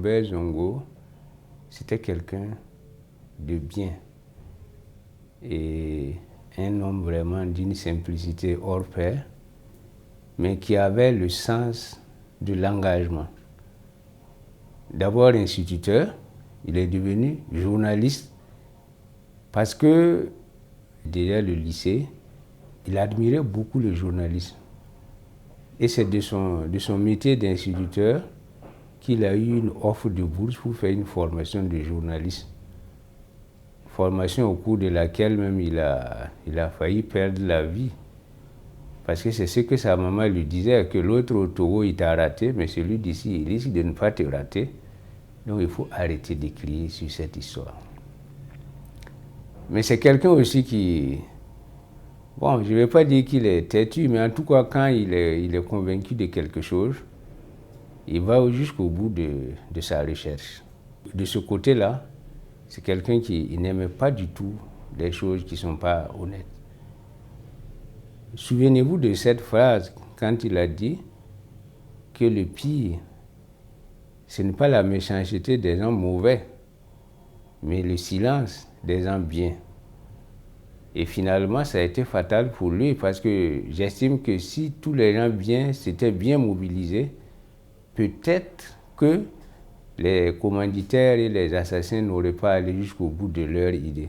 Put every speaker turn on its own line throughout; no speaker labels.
Norbert Zongo, c'était quelqu'un de bien et un homme vraiment d'une simplicité hors pair, mais qui avait le sens de l'engagement. D'abord instituteur, il est devenu journaliste parce que, déjà le lycée, il admirait beaucoup le journalisme. Et c'est de son métier d'instituteur qu'il a eu une offre de bourse pour faire une formation de journaliste. Formation au cours de laquelle même il a failli perdre la vie. Parce que c'est ce que sa maman lui disait, que l'autre au Togo, il t'a raté, mais celui d'ici, il risque de ne pas te rater. Donc il faut arrêter d'écrire sur cette histoire. Mais c'est quelqu'un aussi qui... Bon, je ne vais pas dire qu'il est têtu, mais en tout cas, quand il est convaincu de quelque chose, il va jusqu'au bout de sa recherche. De ce côté-là, c'est quelqu'un qui n'aimait pas du tout les choses qui ne sont pas honnêtes. Souvenez-vous de cette phrase quand il a dit que le pire, ce n'est pas la méchanceté des gens mauvais, mais le silence des gens bien. Et finalement, ça a été fatal pour lui parce que j'estime que si tous les gens bien s'étaient bien mobilisés, peut-être que les commanditaires et les assassins n'auraient pas allé jusqu'au bout de leur idée.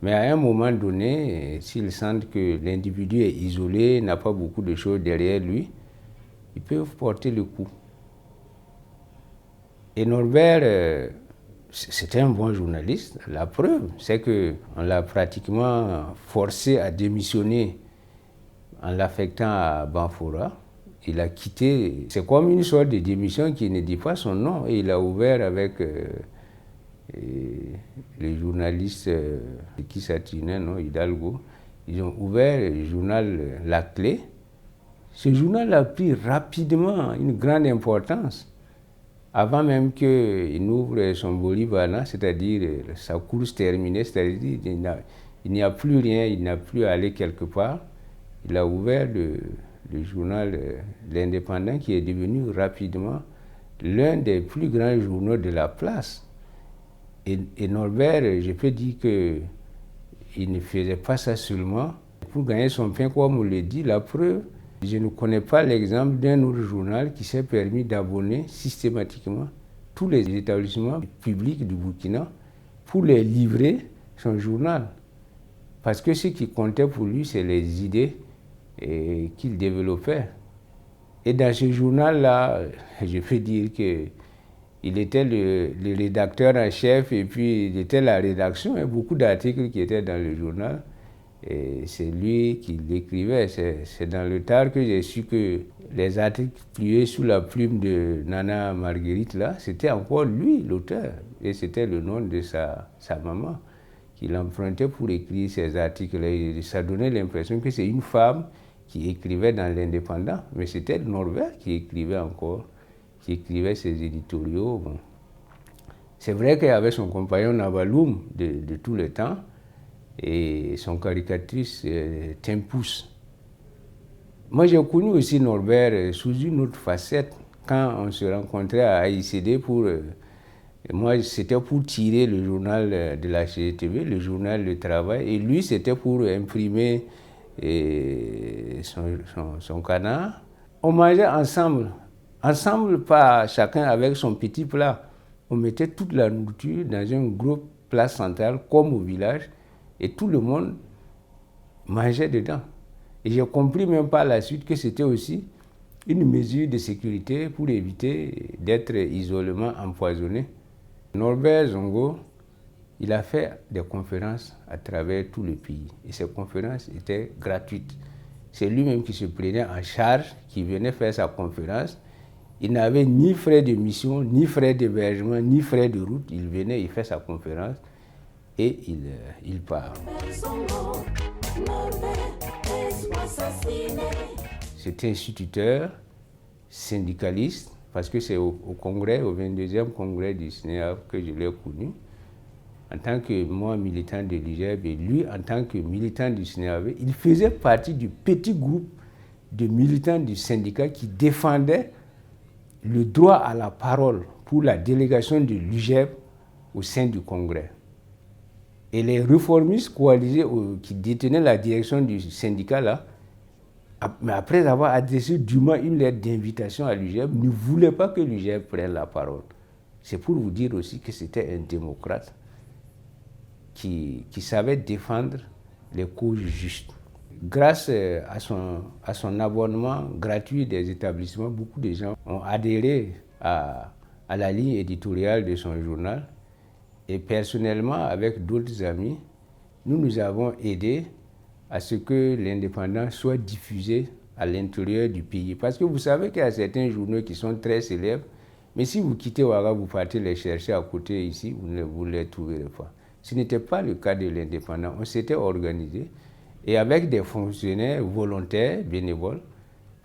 Mais à un moment donné, s'ils sentent que l'individu est isolé, n'a pas beaucoup de choses derrière lui, ils peuvent porter le coup. Et Norbert, c'était un bon journaliste. La preuve, c'est qu'on l'a pratiquement forcé à démissionner en l'affectant à Banfora. Il a quitté, c'est comme une sorte de démission qui ne dit pas son nom. Et il a ouvert avec les journalistes qui s'attinaient, Hidalgo. Ils ont ouvert le journal La Clé. Ce journal a pris rapidement une grande importance. Avant même qu'il n'ouvre son Bolivana, c'est-à-dire sa course terminée, c'est-à-dire il n'y a plus rien, il n'a plus à aller quelque part. Il a ouvert le journal L'Indépendant qui est devenu rapidement l'un des plus grands journaux de la place. Et Norbert, je peux dire qu'il ne faisait pas ça seulement pour gagner son pain, comme on le dit. La preuve, je ne connais pas l'exemple d'un autre journal qui s'est permis d'abonner systématiquement tous les établissements publics du Burkina pour les livrer son journal. Parce que ce qui comptait pour lui, c'est les idées qu'il développait. Et dans ce journal-là, je peux dire qu'il était le rédacteur en chef et puis il était la rédaction. Il y a beaucoup d'articles qui étaient dans le journal. Et c'est lui qui l'écrivait. C'est dans le tard que j'ai su que les articles publiés sous la plume de Nana Marguerite, là, c'était encore lui, l'auteur. Et c'était le nom de sa maman qu'il empruntait pour écrire ces articles. Et ça donnait l'impression que c'est une femme qui écrivait dans l'Indépendant. Mais c'était Norbert qui écrivait encore, qui écrivait ses éditoriaux. Bon. C'est vrai qu'il y avait son compagnon Nabaloum de tout le temps, et son caricatrice Tempus. Moi, j'ai connu aussi Norbert sous une autre facette quand on se rencontrait à AICD pour... moi, c'était pour tirer le journal de la CGTV, le journal Le Travail, et lui, c'était pour imprimer son canard. On mangeait ensemble, pas chacun avec son petit plat. On mettait toute la nourriture dans un gros plat central, comme au village, et tout le monde mangeait dedans. Et j'ai compris même par la suite que c'était aussi une mesure de sécurité pour éviter d'être isolément empoisonné. Norbert Zongo, il a fait des conférences à travers tout le pays. Et ces conférences étaient gratuites. C'est lui-même qui se prenait en charge, qui venait faire sa conférence. Il n'avait ni frais de mission, ni frais d'hébergement, ni frais de route. Il venait, il fait sa conférence. Et il part. C'était instituteur, syndicaliste, parce que c'est au congrès, au 22e congrès du SNEAV que je l'ai connu. En tant que moi, militant de l'IGEB, et lui, en tant que militant du SNEAV, il faisait partie du petit groupe de militants du syndicat qui défendaient le droit à la parole pour la délégation de l'UJEP au sein du Congrès. Et les réformistes coalisés qui détenaient la direction du syndicat là, mais après avoir adressé dûment une lettre d'invitation à l'UJEP, ne voulaient pas que l'UJEP prenne la parole. C'est pour vous dire aussi que c'était un démocrate qui savait défendre les causes justes. Grâce à son abonnement gratuit des établissements, beaucoup de gens ont adhéré à la ligne éditoriale de son journal. Et personnellement, avec d'autres amis, nous avons aidé à ce que l'indépendance soit diffusée à l'intérieur du pays. Parce que vous savez qu'il y a certains journaux qui sont très célèbres, mais si vous quittez Ouaga, vous partez les chercher à côté ici, vous ne les trouverez pas. Ce n'était pas le cas de l'indépendant. On s'était organisé et avec des fonctionnaires volontaires, bénévoles.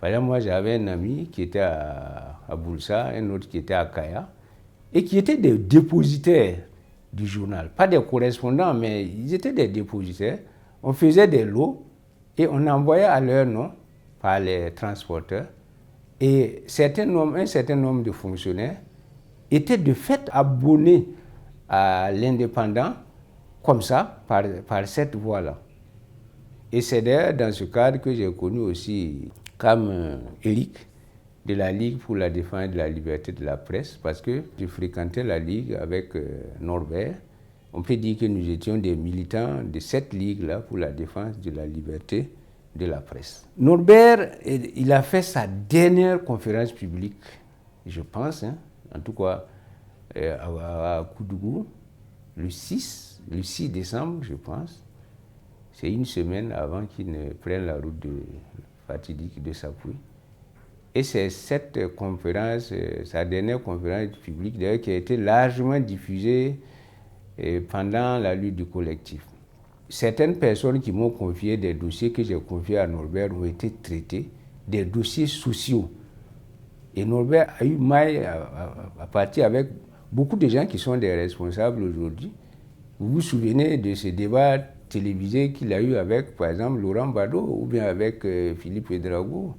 Par exemple, moi j'avais un ami qui était à Boulsa, un autre qui était à Kaya, et qui étaient des dépositaires du journal. Pas des correspondants, mais ils étaient des dépositaires. On faisait des lots et on envoyait à leur nom par les transporteurs. Et un certain nombre de fonctionnaires étaient de fait abonnés à l'indépendant comme ça, par cette voie-là. Et c'est d'ailleurs dans ce cadre que j'ai connu aussi comme Eric de la Ligue pour la défense de la liberté de la presse, parce que je fréquentais la Ligue avec Norbert. On peut dire que nous étions des militants de cette Ligue-là pour la défense de la liberté de la presse. Norbert, il a fait sa dernière conférence publique, je pense, en tout cas à Koudougou, le 6 décembre, je pense. C'est une semaine avant qu'il ne prenne la route fatidique de Sapoui. Et c'est cette conférence, sa dernière conférence publique, d'ailleurs, qui a été largement diffusée pendant la lutte du collectif. Certaines personnes qui m'ont confié des dossiers que j'ai confiés à Norbert ont été traités, des dossiers sociaux. Et Norbert a eu maille à partir avec beaucoup de gens qui sont des responsables aujourd'hui. Vous vous souvenez de ce débat télévisé qu'il a eu avec, par exemple, Laurent Badot ou bien avec Philippe Ouédraogo.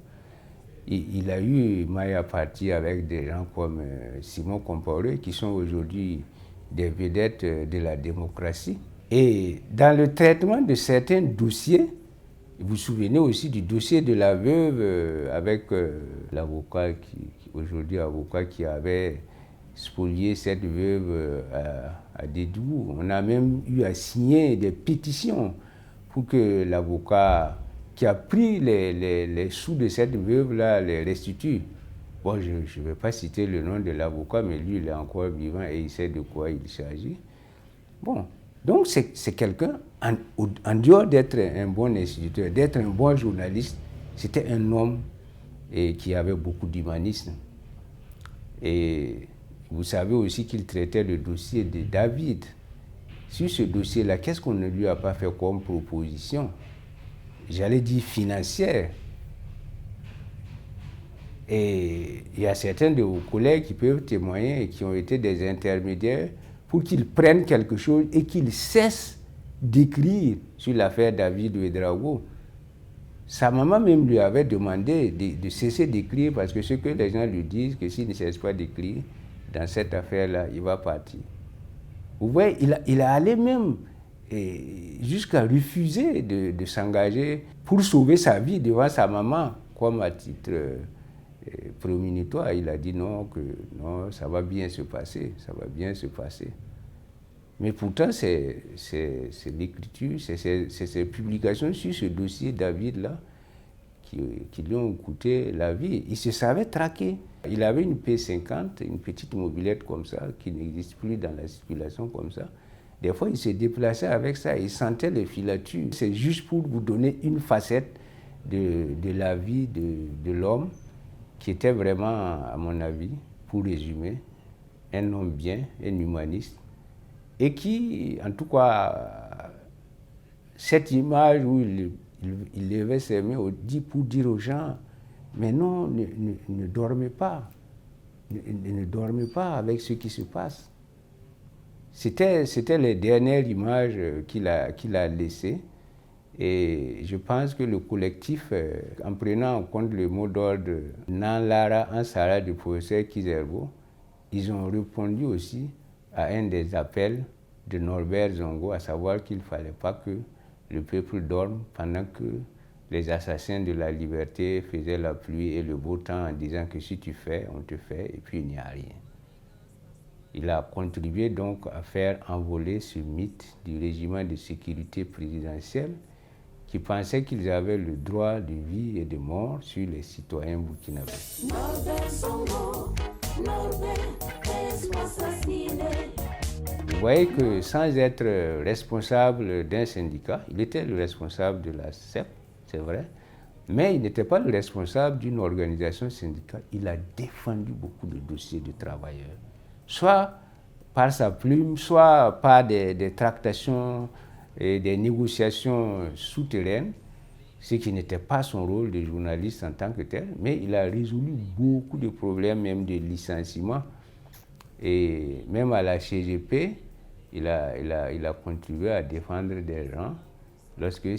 Il a eu maille à partir avec des gens comme Simon Compaoré, qui sont aujourd'hui des vedettes de la démocratie. Et dans le traitement de certains dossiers, vous vous souvenez aussi du dossier de la veuve avec l'avocat, aujourd'hui avocat, qui avait spolié cette veuve à Dédou. On a même eu à signer des pétitions pour que l'avocat qui a pris les sous de cette veuve-là les restitue. Bon, je ne vais pas citer le nom de l'avocat, mais lui, il est encore vivant et il sait de quoi il s'agit. Bon, donc c'est quelqu'un, en dehors d'être un bon instituteur, d'être un bon journaliste, c'était un homme qui avait beaucoup d'humanisme. Et vous savez aussi qu'il traitait le dossier de David. Sur ce dossier-là, qu'est-ce qu'on ne lui a pas fait comme proposition? J'allais dire financière. Et il y a certains de vos collègues qui peuvent témoigner et qui ont été des intermédiaires pour qu'ils prennent quelque chose et qu'ils cessent d'écrire sur l'affaire David Ouédraogo. Sa maman même lui avait demandé de cesser d'écrire parce que ce que les gens lui disent, que s'il ne cesse pas d'écrire dans cette affaire-là, il va partir. Vous voyez, il a allé même jusqu'à refuser de s'engager pour sauver sa vie devant sa maman, comme à titre prémonitoire. Il a dit non, ça va bien se passer, ça va bien se passer. Mais pourtant, c'est l'écriture, c'est ces publications sur ce dossier David-là qui lui ont coûté la vie. Il se savait traquer. Il avait une P50, une petite mobilette comme ça, qui n'existe plus dans la circulation comme ça. Des fois, il se déplaçait avec ça, il sentait les filatures. C'est juste pour vous donner une facette de la vie de l'homme, qui était vraiment, à mon avis, pour résumer, un homme bien, un humaniste, et qui, en tout cas, cette image où il levait ses mains pour dire aux gens, mais non, ne dormez pas, ne dormez pas avec ce qui se passe. C'était les dernières images qu'il a laissées. Et je pense que le collectif, en prenant en compte le mot d'ordre Nan Lara Ansara du professeur Kizerbo, ils ont répondu aussi à un des appels de Norbert Zongo, à savoir qu'il ne fallait pas que le peuple dorme pendant que les assassins de la liberté faisaient la pluie et le beau temps en disant que si tu fais, on te fait, et puis il n'y a rien. Il a contribué donc à faire envoler ce mythe du régiment de sécurité présidentielle qui pensaient qu'ils avaient le droit de vie et de mort sur les citoyens burkinabés. Vous voyez que sans être responsable d'un syndicat, il était le responsable de la CEP, c'est vrai, mais il n'était pas le responsable d'une organisation syndicale. Il a défendu beaucoup de dossiers de travailleurs, soit par sa plume, soit par des tractations et des négociations souterraines, ce qui n'était pas son rôle de journaliste en tant que tel, mais il a résolu beaucoup de problèmes, même de licenciement. Et même à la CGP, il a contribué à défendre des gens lorsque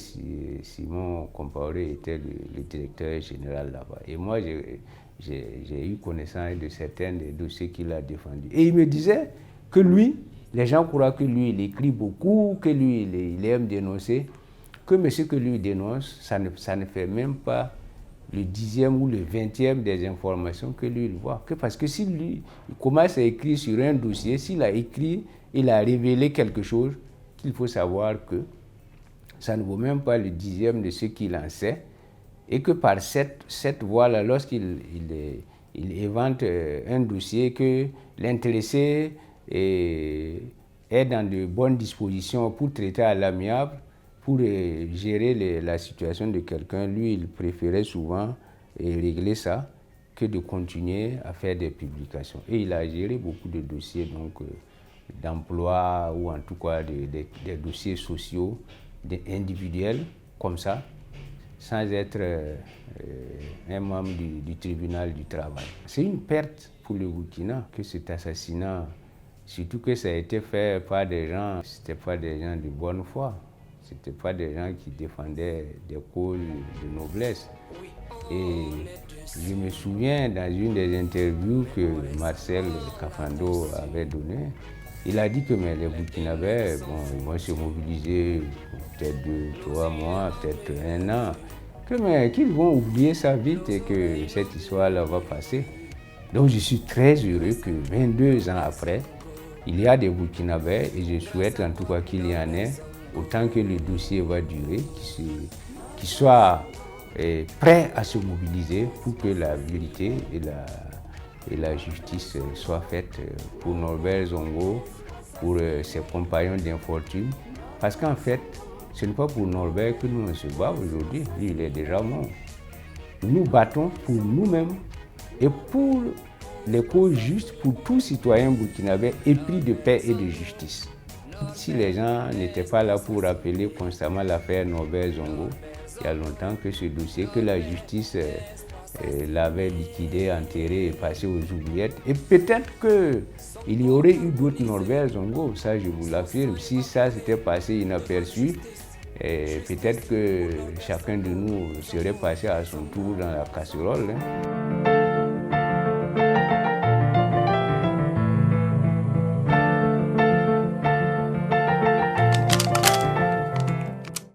Simon Compaoré était le directeur général là-bas. Et moi, j'ai eu connaissance de certains des dossiers qu'il a défendus. Et il me disait que lui, les gens croient que lui, il écrit beaucoup, que lui, il aime dénoncer, que ce que lui dénonce, ça ne fait même pas le 10e ou le 20e des informations que lui, il voit. Parce que si lui, il commence à écrire sur un dossier, s'il a écrit, il a révélé quelque chose, qu'il faut savoir que ça ne vaut même pas le 10e de ce qu'il en sait, et que par cette voie-là, lorsqu'il évente un dossier, que l'intéressé est dans de bonnes dispositions pour traiter à l'amiable, pour gérer la situation de quelqu'un, lui, il préférait souvent régler ça que de continuer à faire des publications. Et il a géré beaucoup de dossiers d'emploi ou en tout cas des dossiers sociaux, individuels, comme ça, sans être un membre du tribunal du travail. C'est une perte pour le Burkina que cet assassinat, surtout que ça a été fait par des gens, c'était pas des gens de bonne foi. C'était pas des gens qui défendaient des causes de noblesse. Et je me souviens dans une des interviews que Marcel Kafando avait données, il a dit que les Burkinabés, ils vont se mobiliser peut-être 2, 3 mois, peut-être 1 an, qu'ils vont oublier ça vite et que cette histoire-là va passer. Donc je suis très heureux que 22 ans après, il y a des Burkinabés et je souhaite en tout cas qu'il y en ait, autant que le dossier va durer, qu'ils soient prêts à se mobiliser pour que la vérité et la justice soient faites pour Norbert Zongo, pour ses compagnons d'infortune. Parce qu'en fait, ce n'est pas pour Norbert que nous on se bat aujourd'hui, lui il est déjà mort. Nous battons pour nous-mêmes et pour les causes justes pour tout citoyen burkinabé épris de paix et de justice. Si les gens n'étaient pas là pour rappeler constamment l'affaire Norbert Zongo, il y a longtemps que ce dossier, que la justice l'avait liquidé, enterré et passé aux oubliettes. Et peut-être qu'il y aurait eu d'autres Norbert Zongo, ça je vous l'affirme. Si ça s'était passé inaperçu, peut-être que chacun de nous serait passé à son tour dans la casserole.